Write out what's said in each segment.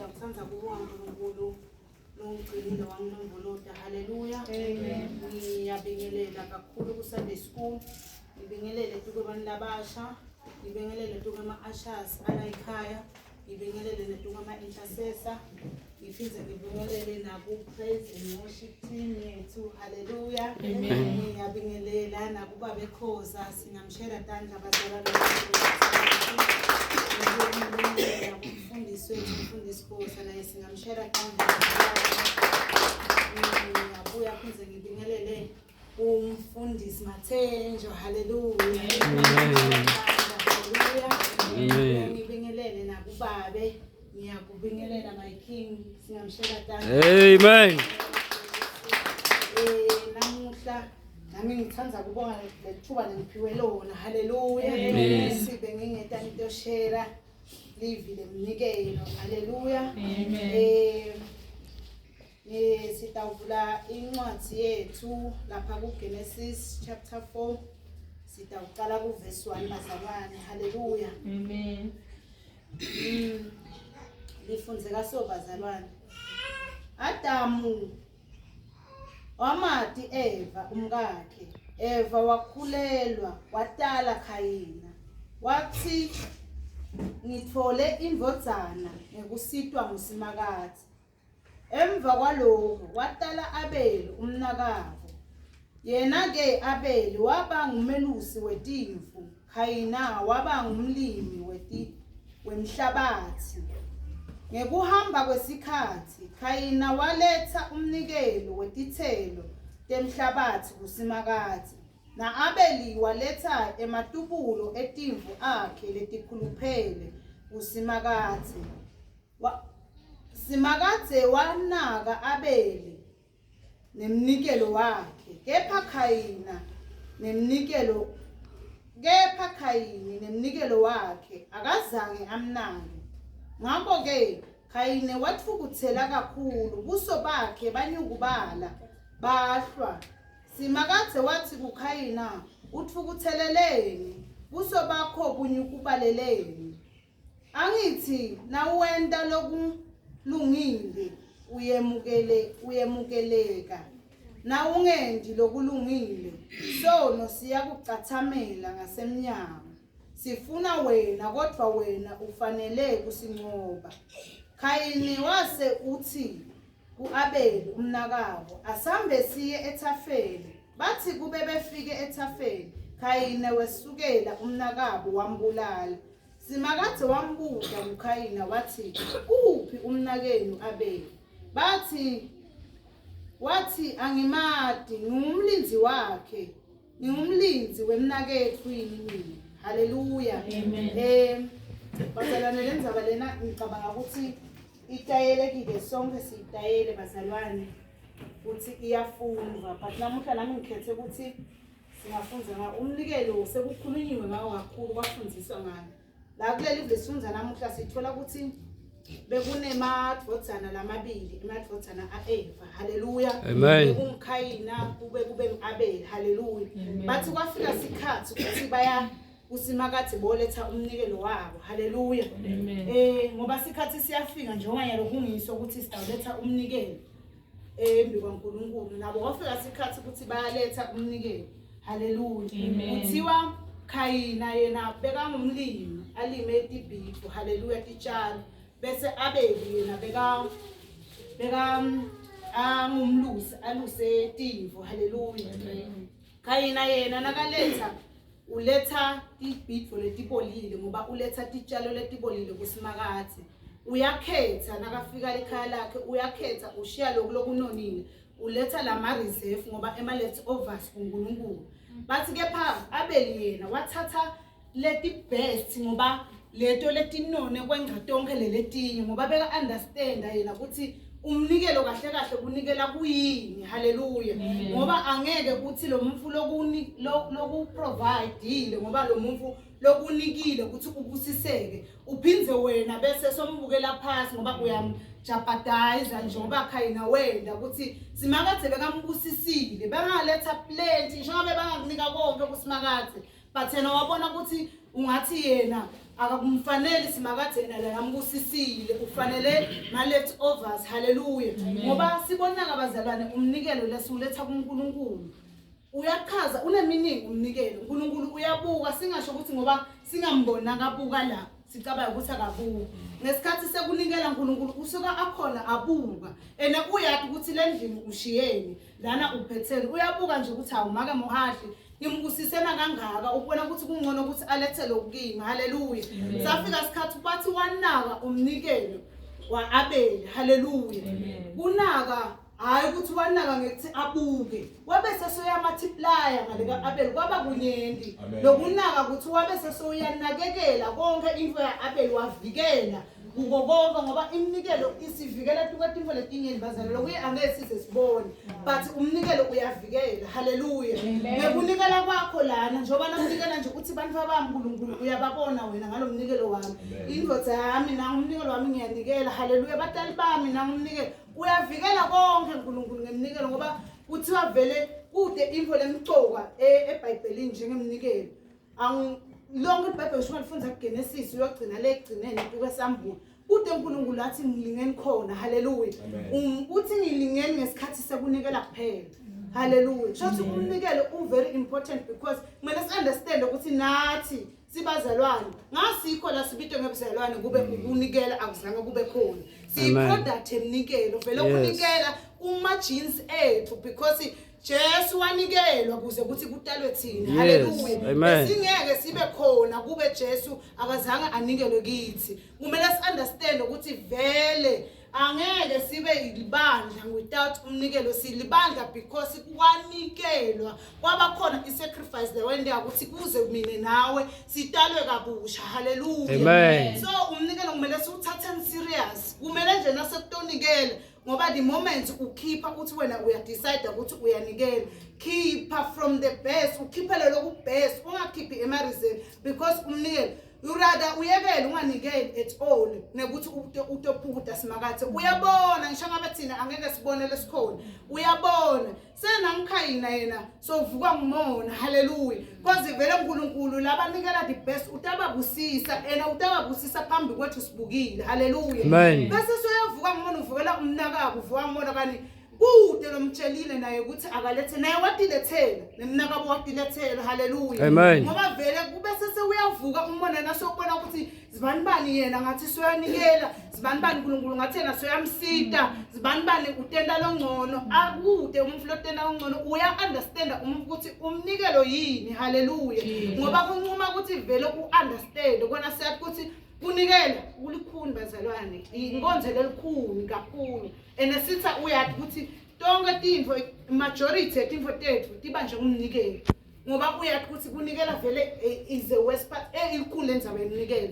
Ngiyakuthanza kubonga uNkulunkulu longcilile wanginombolota. Haleluya. Amen. Ngiyabingelela kakhulu ku Sunday School. Ngibingelele kubantu labasha, ngibingelele ama-ushers ala ekhaya, ngibingelele ama-intercessor, ngiphinde ngibingelele naku-praise and worship team yethu. Haleluya. Amen. Ngiyabingelela nakuba bekhoza singamshera tandla abazalwane umfundisi Khoza naye singamshera tandla. Ngiyabuya phinde ngibingelele umfundisi Mathenjo. Haleluya. Amen. Ngibingelele nakubabe, ngiyakubingelela my king, singamshela tandla. Amen. Namuhla nami ngithanda kubonga lethuba lengiphiwe lona. Haleluya. Sibe ngingeta into share livile mnikelo. Haleluya. Amen. Sitavula incwadi yethu lapha ku Genesis chapter 4. Sitawuqala ku verse 1 bazalwane. Haleluya. Amen. Lifundzeka so bazalwane. Adamu wamati Eva umkakhe. Eva wakhulelwa watala Khayina. Wathi ngithole indvodzana ngekusitwa ngusimakazi. Emva kwalokho watala Abeli umnakabo. Yena ke Abeli waba ngumelusi wetimvu, Khayina waba ngumlimi wemhlabathi. Ngekuhamba kwesikhathi Khayina waletha umnikelo wetithelo temhlabathi kusimakazi, na Abeli waletha ematubulo etimvu akhe letikhuluphele kusimakazi. Simakazi wanaka Abeli nemnikelo wakhe, kepha Khayini nemnikelo wakhe akazange amnake. Ngakho ke Khayini watfukuthela kakhulu, buso bakhe banyukubala bahlwa. Simakazi wathi kuKhayina, uthukutheleleni, buso bakho bunyukubaleleni. Angithi nawuwenta lokulungile uyemukeleka, na ungendi lokulungile sono siyakucathamela ngasemnyango. Sifuna wena kodwa wena ufanele kusinqoba. Khayini wase uthi ku-Abeli umnakabo, asambe siye ethafeni. Bathi kube befike ethafeni, Khayini wesukela umnakabo wambulala. Simakazi wambuza kuKhayina wathi, uphi umnakenu Abeli? Wathi angimati, ngumlinzi wakhe, ngumlinzi wemnakethu yini mina. Haleluya. Amen. Bazalwane lendzaba lena ngicabanga ukuthi itayelekile, sonke siyitayele bazalwane, ukuthi iyafundwa. But namuhla nami ngikhethe ukuthi singafundza ngawo umnikelo, sekukhulunyiwe ngawo kakhulu, kwafundiswa ngayo. La kuleli lesifundza namuhla sithola ukuthi bekunemadvodzana lamabili, emadvodzana a-Eva. Haleluya. BekuKhayina kube ngu-Abeli. Haleluya. Bathi kwafika sikhathi ukuthi baya kusimakazi boletha umnikelo wabo. Haleluya. Ngoba sikhathi siyafika njengoba lokhu ngisho ukuthi sitawuletha umnikelo embi kwaNkulunkulu, nabo kwafika sikhathi ukuthi bayaletha umnikelo. Haleluya. Kuthiwa Khayina yena bekangumlimi, alime itibhidu. Haleluya, titshalo. Bese Abeli yena angumlusi, aluse timvu. Haleluya. Khayina yena nakaletha uletha tibhidu letibolile, ngoba uletha titshalo letibolile kusimakazi. Uyakhetha nakafika ekhaya lakhe, uyakhetha ushiya lokunonile, uletha lama reserve ngoba ema leftovers kuNkulunkulu. Bathi kepha Abeli yena wathatha leti best ngoba leto letinone kwenca tonke letinye, ngoba beka understand yena ukuthi umnikelo kahle kahle kunikela kuyini. Haleluya. Ngoba angeke ukuthi lo muntu loku provideile, ngoba lo muntu lokunikile ukuthi ubusiseke uphindze wena bese sombukela phansi ngoba uyamjeopardize njengoba Khayina wenda ukuthi simakazi bekambusisile, bengaletha plenty njengoba bengakunika konke kusimakazi, but yena wabona ukuthi ungathi yena akakumfanele simakade la yambusisile ufanele ma leftovers haleluya ngoba sibona abazalwane umnikelo lesiuletha kuNkulunkulu uyachaza uneminingi umnikelo uNkulunkulu uyabuka singasho ukuthi ngoba singambona akabuka la sicabanga ukuthi akabuka ngesikhathi sekunikela uNkulunkulu usuka akhona abuka ene uyathi ukuthi lendlini ushiyeni lana uphetheni uyabuka nje ukuthi awumake mohadli ngimkusisena kangaka ubona ukuthi kungcono ukuthi alethe lokukimi haleluya safika isikhathi bathi wanaka umnikelo wa Abel haleluya kunaka hayi ukuthi wanaka ngekuthi abuke wabe sesoya multiplier ngale kaAbel kwaba kunyendi lokunaka ukuthi wabe sesoyanakekela konke into yaAbel wavikela kuko konke ngoba iminikelo isivikela tukwatimfo letinyeni bazalelo kuye angeke size sibone but umnikelo uyavikela haleluya ngekunikela kwakho lana njoba namnikela nje uthi bantu babaNkulunkulu uyababona wena ngalomnikelo wami indvodza yami na umnikelo wami ngiyanikela haleluya batali bami na umnikelo uyavikela konke uNkulunkulu ngemnikelo ngoba kuthiwa vele kude info lemcoka eBhayibhelini njengemnikelo lonke iBhayibheli usho lifunza kuGenesis uyogcina le egcineni kwesambulu kude uNkulunkulu athi ngilingeni khona haleluya uthi ngilingeni ngesikhathi sekunikela kuphela haleluya shothi umnikelo very important because kumele understand ukuthi nathi sibazalwane ngasikho la sibito ngebuzalwane kube ukunikela akuzange kube khona siproduct emnikelo vele ukunikela uma genes ethu because Jesu wanikelwa kuze kuthi kutalwe thina haleluya singeke sibe khona kube Jesu akazange anikelwe kithi kumele understand ukuthi vele angeke sibe ilibandla without umnikelo silibandla because kwanikelwa kwaba khona isacrifice lewende ukuthi kuze mina nawe sitalwe kabusha haleluya so umnikelo kumele siwuthathe serious kumele nje nasekutonikela ngoba the moment ukhipha uthi wena uyadecide ukuthi uyanikela keeper from the best ukhiphele lokhu best ungakhiphi emarizeni because umnikelo you rather uyekele unganikeli at all nekuthi utophukuda simakathe uyabona ngisho ngabe thina angeke sibone lesikhona uyabona senangikhayina yena sovuka ngimona haleluya because vele uNkulunkulu labanikela the best utababusisa ena utababusisa phambi kwethu sibukile haleluya bese soyavuka ngimona uvukela umnakabo uvuka ngimona kani kude lomtshelile naye ukuthi akalethe naye watilethela nemnakabo watilethela haleluya ngoba vele kube sese uyavuka umbona nasokubona ukuthi zibani bani yena ngathi soyanikela zibani bani uNkulunkulu ngathi yena soyamsita zibani bani utenda longcono akude umuntu lotenda longcono uya understand umuntu ukuthi umnikelo yini haleluya ngoba kunquma ukuthi vele uunderstand kona siyathi ukuthi kunikela ulikhuni bazalwane inkonzo lelikhuni kakhulu enesitha uyathi ukuthi tonke tintfo majority etintfo tethu tiba nje umnikelo ngoba uyathi ukuthi kunikela vele is a west part ilikhuni lenzabe umnikelo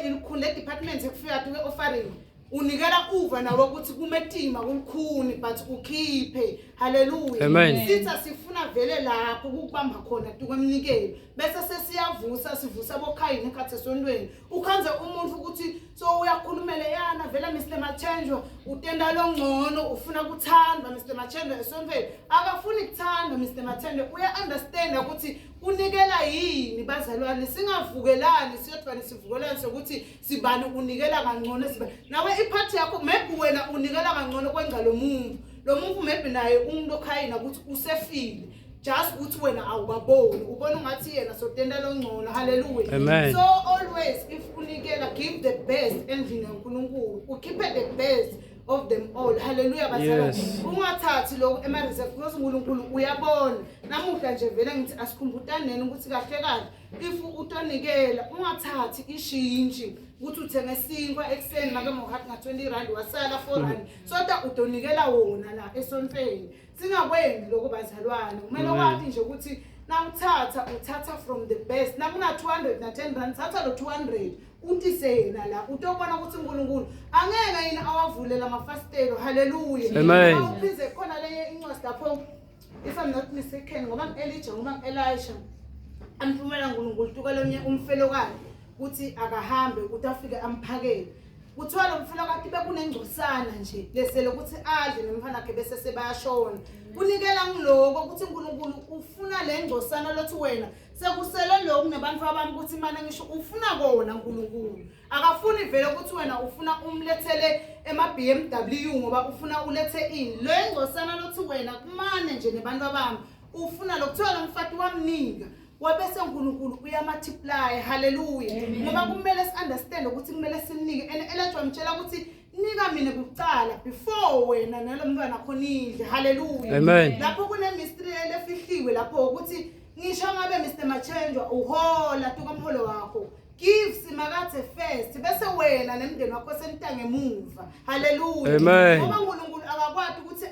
ilikhuni le department ekufika ke offering unikela uva nawe ukuthi kumetima kulikhuni but ukhiphe haleluya sitha sifuna vele lapho ukubamba khona tukwemnikelo bese sesiyavusa sivusa bokhayini ekhathe sondweni ukhanze umuntu ukuthi so uyakhulumela yana vele Mr Machenjwa utenda longcono ufuna kuthandwa Mr Machenjwa esondweni akafuni kuthandwa Mr Machenjwa uya understand ukuthi unikela yini bazalwane singavukelani siyothwana sivukelane sokuthi sibani unikela kangcono sibani nawe iphathi yakho maybe wena unikela kangcono kwenza lo muntu maybe naye umuntu okhayina ukuthi usefile just ukuthi wena awubaboni ubona ungathi yena sotenda longcono haleluya so always if unikela give the best endlini kaNkulunkulu ukhiphe the best of them all haleluya bazalwane ungathathi lokho emareserve because uNkulunkulu uyabona namuhla nje vele ngithi asikhumbutaneni ukuthi kahle kahle if utonikela ungathathi ishintshi ukuthi uthenge sinkwa ekseni make mohathi nga20 rand wasala 4 rand soda utonikela wona la esontweni singakwenzi lokho bazalwane kumele wathi nje ukuthi uthatha from the best nakuna 200 na 10 rand thatha lo 200 uthi sena la utobona ukuthi uNkulunkulu angeke yini awavulela amafastelo haleluya awuphize khona le incwadi lapho if I'm not mistaken ngoba Elijah ngoba Elisha amphumela uNkulunkulu tukalonye umfelokane ukuthi akahambe ukuthi afike amphakele kuthiwa lo mfelokane bekunengcosana nje lesele ukuthi adle nemfana yakhe bese sebayashona kunikela ngiloko ukuthi uNkulunkulu ufuna le ngcosana lothi wena sekusele lokhu nebantu abami ukuthi mana ngisho ufuna kona uNkulunkulu akafuni vele ukuthi wena ufuna umlethele ema-BMW ngoba ufuna ulethe ini lo engcosana lothi wena kumane nje nebantu abami ufuna lokuthiwa lo mfati wamnika wabese uNkulunkulu uyamultiply haleluya ngoba kumele si-understand ukuthi kumele sinike and Elijah wamtshela ukuthi nika mina kuqala before wena nalo mntwana khona idle haleluya lapho kune mystery elefihliwe lapho ukuthi ngisho ngabe Mr Machenjwa uhola tukamholo wakho give simakathe first bese wena nemndeni wakho senita ngemuva haleluya ngoba uNkulunkulu akakwadi ukuthi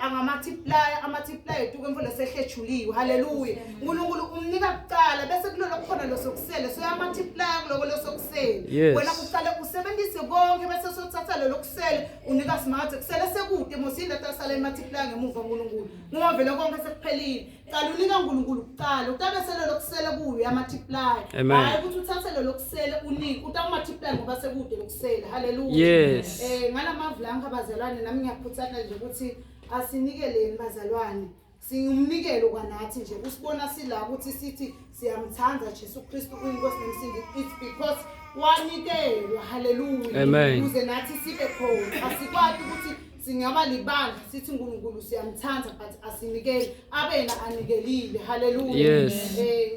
amultiply tukamholo sehlejuliwe haleluya uNkulunkulu umnika kuqala bese kulolo khona lo sokusele so yamultiply kuloko lo sokusele wena kuqala usebenzise konke bese sothatha lo lokusele unika simakathe kusele sekude mosinda tasala imultiply ngemuva uNkulunkulu ngoba vele konke sekuphelile qala unika uNkulunkulu kuqala utabesele lokusele kuyo yamultiply hayi ukuthi uthathe lo lokusele unike utamultiply ngoba sekude lokusele haleluya ngalamavulanga abazalwane nami ngiyakhuthana nje ukuthi asinikeleni bazalwane singumnikelo kwanathi nje usibona sila ukuthi sithi siyamthanda Jesu Kristu uyinkosi nemsindi it's because wanikelwa haleluya ukuze nathi sibe khona asikwadi ukuthi singaba libandla sithi uNkulunkulu siyamthanda but asinikele abena anikelile haleluya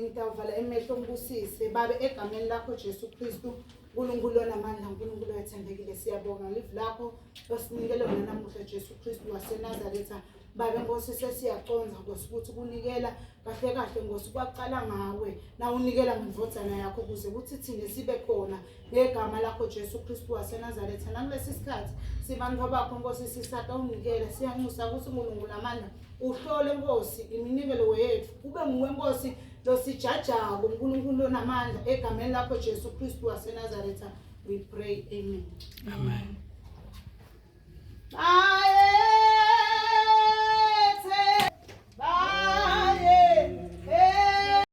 ngitavala emehlo umbusise babe egameni lakho Jesu Kristu uNkulunkulu onamandla uNkulunkulu oyethembekile siyabonga live lakho losinikele wena namuhla Jesu Kristu waseNazaretha babe Nkosi sesiyaconza ukuthi kunikela kahle kahle Nkosi kwaqala ngawe na unikela ngemvodzana yakho kuze ukuthi thine sibe khona ngegama lakho Jesu Kristu waseNazaretha nakulesi sikhathi sibantu bakho Nkosi sisata unikela siyanxusa ukuthi uNkulunkulu amandla uhlole Nkosi iminikelo yethu kube nguwe Nkosi losijajako uNkulunkulu onamandla egameni lakho Jesu Kristu waseNazaretha we pray amen